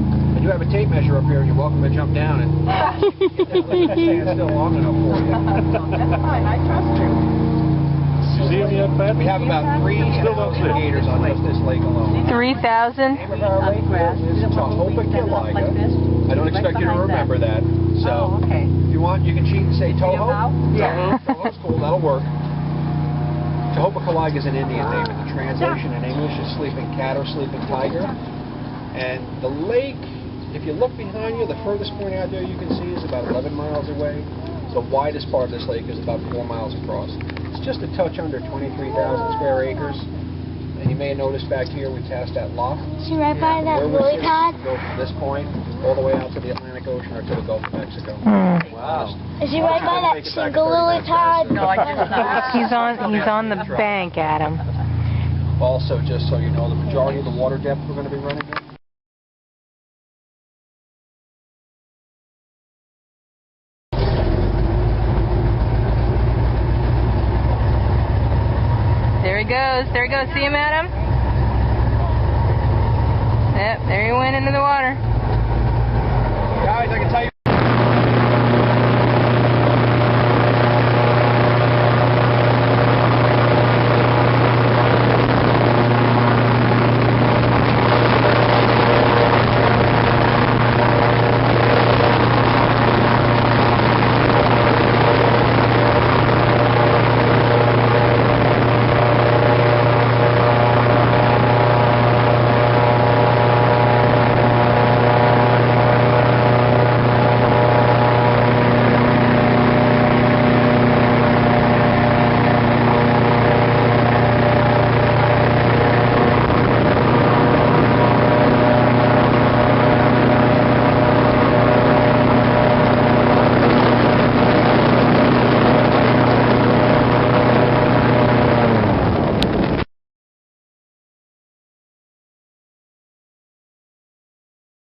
I do have a tape measure up here. You're welcome to jump down and stand still long enough for you. That's fine. I trust you. You see them yet, Pat? We have about 3,000 gators on just this lake alone. 3,000? The name of our lake is Tohopa. I don't expect you to remember that. So, if you want, you can cheat and say Toho. Yeah. Toho's cool. That'll work. Tohopa is an Indian name, and the translation in English is sleeping cat or sleeping tiger. And the lake, if you look behind you, the furthest point out there you can see is about 11 miles away. The widest part of this lake is about 4 miles across. It's just a touch under 23,000 square acres. And you may have noticed back here we cast that lock. Is she right by that lily pad? Go from this point all the way out to the Atlantic Ocean or to the Gulf of Mexico. Wow. Is she right by that single lily pad? No, I did not. He's on the bank, Adam. Also, just so you know, the majority of the water depth we're going to be running in. There he goes. There he goes. See him, Adam? Yep, there he went into the water. Guys, I can tell you.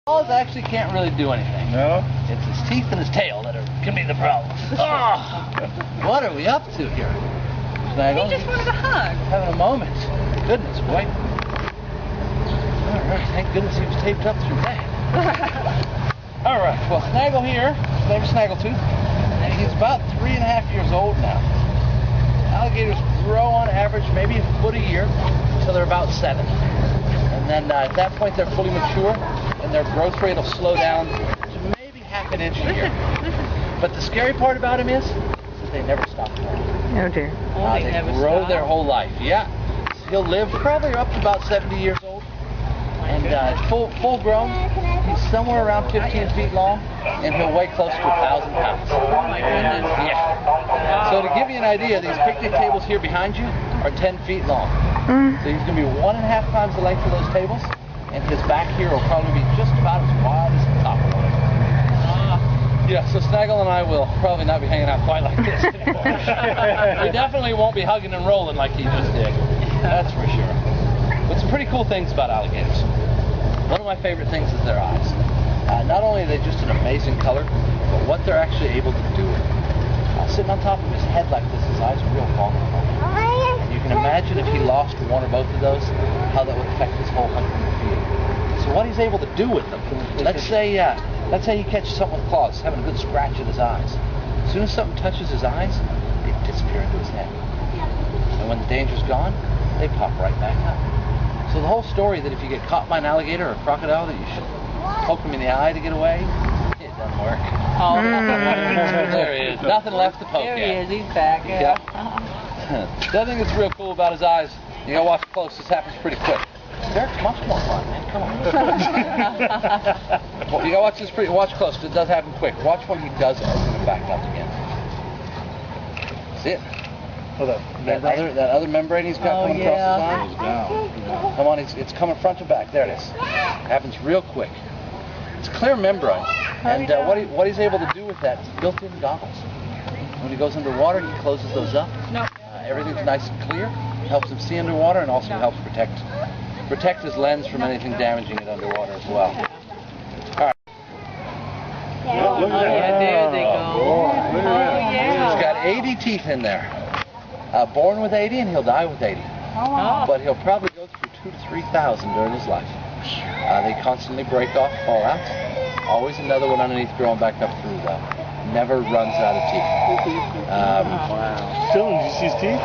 Claws actually can't really do anything. No? It's his teeth and his tail that can be the problem. Oh, what are we up to here? He just wanted a hug. Having a moment. Goodness, boy. All right, thank goodness he was taped up through that. All right, well, Snaggle here, his name is Snaggletooth, and he's about 3.5 years old now. Alligators grow on average maybe a foot a year until they're about 7. And then at that point they're fully mature, and their growth rate will slow down to maybe half an inch a year. But the scary part about him is that they never stop growing. Oh dear. They grow their whole life. Yeah. He'll live probably up to about 70 years old. And full grown, he's somewhere around 15 feet long, and he'll weigh close to 1,000 pounds. Oh my goodness. Yeah. So to give you an idea, these picnic tables here behind you are 10 feet long. So he's going to be 1.5 times the length of those tables, and his back here will probably be just about as wide as the top one. Yeah, so Snaggle and I will probably not be hanging out quite like this anymore. We definitely won't be hugging and rolling like he just did. That's for sure. But some pretty cool things about alligators. One of my favorite things is their eyes. Not only are they just an amazing color, but what they're actually able to do. Sitting on top of his head like this, his eyes are real vulnerable. And you can imagine if he lost one or both of those, how that would affect his whole hunting field. So what he's able to do with them, let's say he catches something with claws, having a good scratch at his eyes. As soon as something touches his eyes, they disappear into his head. And when the danger's gone, they pop right back up. So the whole story that if you get caught by an alligator or a crocodile that you should poke him in the eye to get away, it doesn't work. Oh, there he is. Nothing left to poke there at. he is. He's back. Yeah. The other thing that's real cool about his eyes, you gotta watch close. This happens pretty quick. Derek's much more fun, man. Come on. Well, you gotta watch this watch close. It does happen quick. Watch when he does open it back up again. See it? Oh, that other membrane he's got coming across his eye. down. Come on, it's coming front to back. There it is. Happens real quick. It's clear membrane, and what he's able to do with that is built-in goggles. When he goes underwater, he closes those up. Everything's nice and clear. Helps him see underwater, and also helps protect his lens from anything damaging it underwater as well. All right. Look at that. There they go. Look at that. He's got 80 teeth in there. Born with 80, and he'll die with 80. But he'll probably go through 2,000 to 3,000 during his life. They constantly break off, fall out. Always another one underneath growing back up through though. Never runs out of teeth. Dylan, did you see his teeth?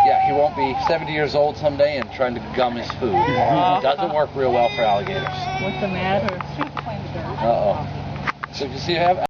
Yeah, he won't be 70 years old someday and trying to gum his food. Doesn't work real well for alligators. What's the matter? Uh-oh. So you see, you have